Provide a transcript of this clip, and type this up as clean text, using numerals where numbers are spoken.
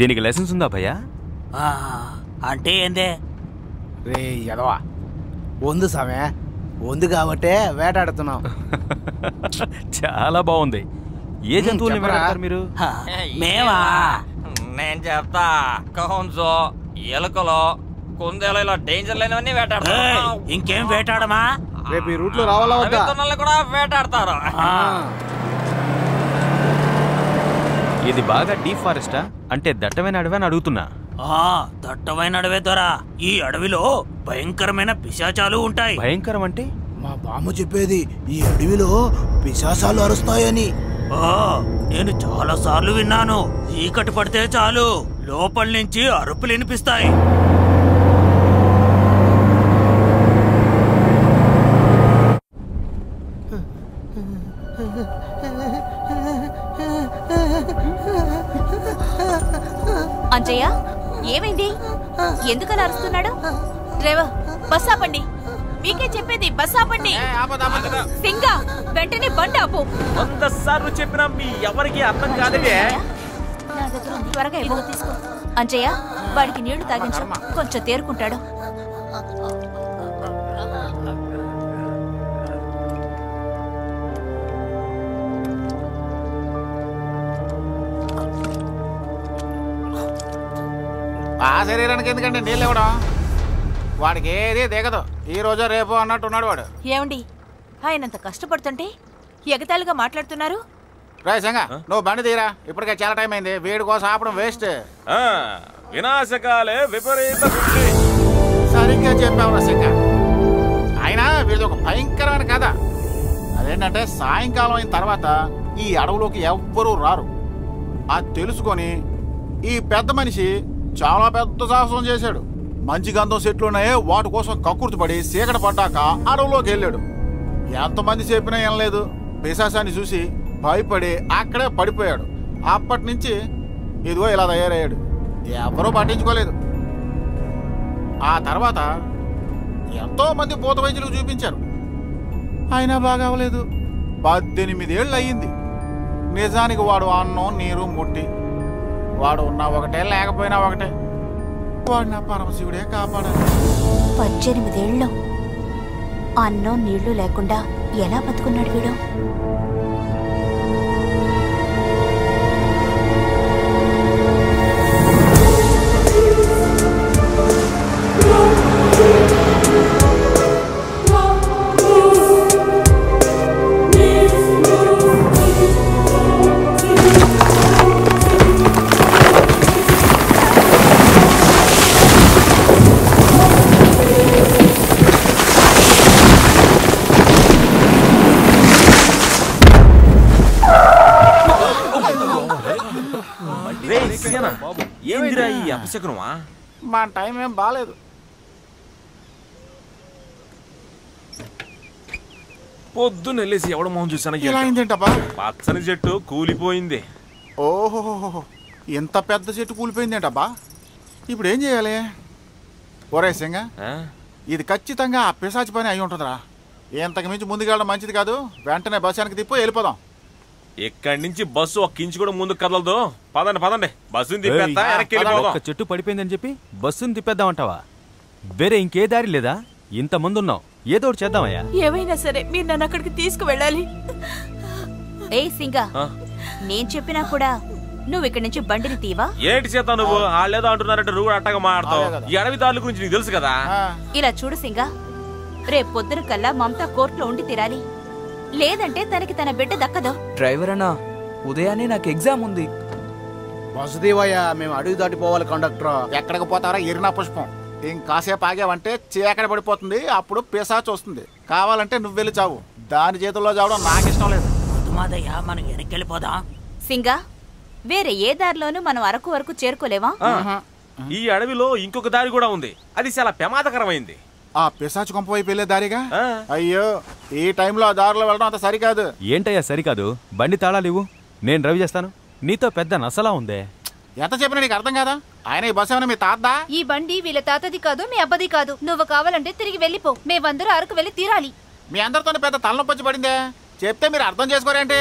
దీనికి లైసెన్స్ ఉందా భయ్యా? అంటే ఏందే రే ఎదవా వందు సమయ వందు కాబట్టే వేటాడుతున్నాం. చాలా బాగుంది. ఏ జంతువుల్ని వేటాడతారు మీరు? మేమా? నేను చెప్తా. కౌన్సో, ఎలుకలో, కుందేలు ఇలా డేంజర్ లేనివన్నీ వేటాడతారు. ఇంకేం వేటాడమా? రేపు ఈ రూట్ లో రావాలా వద్దా? కూడా వేటాడతారు. ఇది బాగా డీప్ ఫారెస్టా? అంటే దట్టమైన అడవి అని అడుగుతున్నా. దట్టమైన అడవే దొరా. ఈ అడవిలో భయంకరమైన పిశాచాలు ఉంటాయి. భయంకరం అంటే? మా బామ్మ చెప్పేది ఈ అడవిలో పిశాచాలు అరుస్తాయని. నేను చాలా సార్లు విన్నాను. చీకటి పడితే చాలు లోపల నుంచి అరుపులు వినిపిస్తాయి. అంజయ్య, ఏమైంది? ఎందుకలా అరుస్తున్నాడు? డ్రైవర్, బస్ ఆపండి. మీకే చెప్పేది, బస్ ఆపండి. సింగా, వెంటనే బండి ఆపు. 100 సార్లు చెప్పినా మీ ఎవరికి అర్థం కాదే. త్వరగా ఇవ్వు. తీసుకో. అంజయ్య, వాడికి నీళ్లు తాగించు, కొంచెం తేరుకుంటాడు. ఆ శరీరానికి ఎందుకంటే నీళ్ళు ఇవ్వడం? వాడికి ఏది దిగదు. ఈ రోజు రేపు అన్నట్టు ఉన్నాడు వాడు. ఏమండి, ఆయనంత కష్టపడుతుంటే ఎగతాళిగా మాట్లాడుతున్నారు? రే సంగ, నువ్వు బండి తీరా. ఇప్పటికే చాలా టైం అయింది. వీడి కోసం ఆపడం వేస్ట్. వినాశకాలే విపరీత. సరిగ్గా చెప్పావు సంగ. అయినా వీడిది ఒక భయంకరమైన కథ. అదేంటంటే సాయంకాలం అయిన తర్వాత ఈ అడవులోకి ఎవ్వరూ రారు. అది తెలుసుకొని ఈ పెద్ద మనిషి చాలా పెద్ద సాహసం చేశాడు. మంచి గంధం చెట్లు ఉన్నాయే, వాటి కోసం కక్కుర్తి పడి చీకటి పడ్డాక అడవులోకి వెళ్ళాడు. ఎంతమంది చెప్పినా ఏం లేదు. పిశాచాన్ని చూసి భయపడి అక్కడే పడిపోయాడు. అప్పటి నుంచి ఇదిగో ఇలా తయారయ్యాడు. ఎవరూ పట్టించుకోలేదు. ఆ తర్వాత ఎంతో మంది భూత వైద్యులకు చూపించారు, అయినా బాగా అవ్వలేదు. 18 ఏళ్ళు అయ్యింది. నిజానికి వాడు అన్నం నీరు ముట్టి, వాడు ఉన్నా ఒకటే లేకపోయినా ఒకటే. వాడు నా పరమశివుడే కాపాడాలి. 18 ఏళ్ళు అన్నం నీళ్లు లేకుండా ఎలా బతుకున్నాడు వీడు? ఏందిరా ఈ అపశకునమా? మా టైం ఏం బాలేదు. పొద్దున్న వెళ్ళేసి ఎవడ మొహం చూసాను. పచ్చని చెట్టు కూలిపోయింది. ఓహో, ఎంత పెద్ద చెట్టు కూలిపోయిందేంటబ్బా. ఇప్పుడు ఏం చేయాలి? ఒరే సింగ, ఇది ఖచ్చితంగా ఆ పిశాచి పని అయి ఉంటుందిరా. ఇంతకు మించి ముందుకెళ్ళడం మంచిది కాదు. వెంటనే బస్ వెనక్కి తిప్పి వెళ్ళిపోదాం. ఇక్కడి నుంచి బస్సు ఒక్క ఇంచు కూడా ముందుకు కదలదు. పదండి పదండి, బస్సుని తిప్పేస్తా. ఒక చెట్టు పడిపోయిందని చెప్పి బస్సుని తిప్పేద్దామంటావా? వేరే ఇంకే దారి లేదా? ఇంతమంది ఉన్నాం, ఏదో ఒకటి చేద్దామయ్యా. ఏమైనా సరే మీరు నన్ను అక్కడికి తీసుకువెళ్ళాలి. ఏ సింగా, నేను చెప్పినా కూడా నువ్వు ఇక్కడి నుంచి బండిని తీవా? ఏంటి చేద్దాం? నువ్వు వాళ్ళేదో అంటున్నారంటే నువ్వు అట్టగా మాట్లాడతావు. ఈ అడవి దారుల గురించి నీకు తెలుసు కదా. ఇలా చూడు సింగా, రేపు పొద్దున కల్లా మమతా కోర్టులో ఉండి తీరాలి. లేదంటే తనకి తన బిడ్డ దక్కదు. డ్రైవర్ అన్నా, ఉదయాన్నే నాకు ఎగ్జామ్ ఉంది. వసుదేవయ్యా, మేము అడుగు దాటిపోవాలి. కండక్టర్ ఎక్కడికి పోతారా? ఎరినా పుష్పం. ఇంకాసేపు ఆగావంటే చీకటి పడిపోతుంది. అప్పుడు పిశాచి వస్తుంది. కావాలంటే నువ్వు వెళ్ళి చావు. దాని చేతుల్లో చావడం నాకు ఇష్టం లేదు. మాదయ్య, మనం వెనక్కి వెళ్ళిపోదాం. సింగా, వేరే ఏ దారిలోనూ మనం అరకు వరకు చేరుకోలేవా? ఈ అడవిలో ఇంకొక దారి కూడా ఉంది. అది చాలా ప్రమాదకరమైంది. ఆ పిశాచి కొంప వైపు వెళ్ళే దారిగా? అయ్యో, ఈ టైంలో ఆ దారిలో వెళ్ళడం అంత సరికాదు. ఏంటయ్యా సరికాదు? బండి తాళాలు ఇవ్వు, నేను డ్రైవ్ చేస్తాను. నీతో పెద్ద నసలా ఉందే. ఎంత చెప్పినా నీకు అర్థం కాదా? ఆయన ఈ బస్ ఏమైనా మీ తాతదా? ఈ బండి వీళ్ళ తాతది కాదు, మీ అబ్బది కాదు. నువ్వు కావాలంటే తిరిగి వెళ్ళిపో. మేమందరూ అరకు వెళ్ళి తీరాలి. మీ అందరితో పెద్ద తలనొప్పి వచ్చి పడిందే. చెప్తే మీరు అర్థం చేసుకోరేంటి?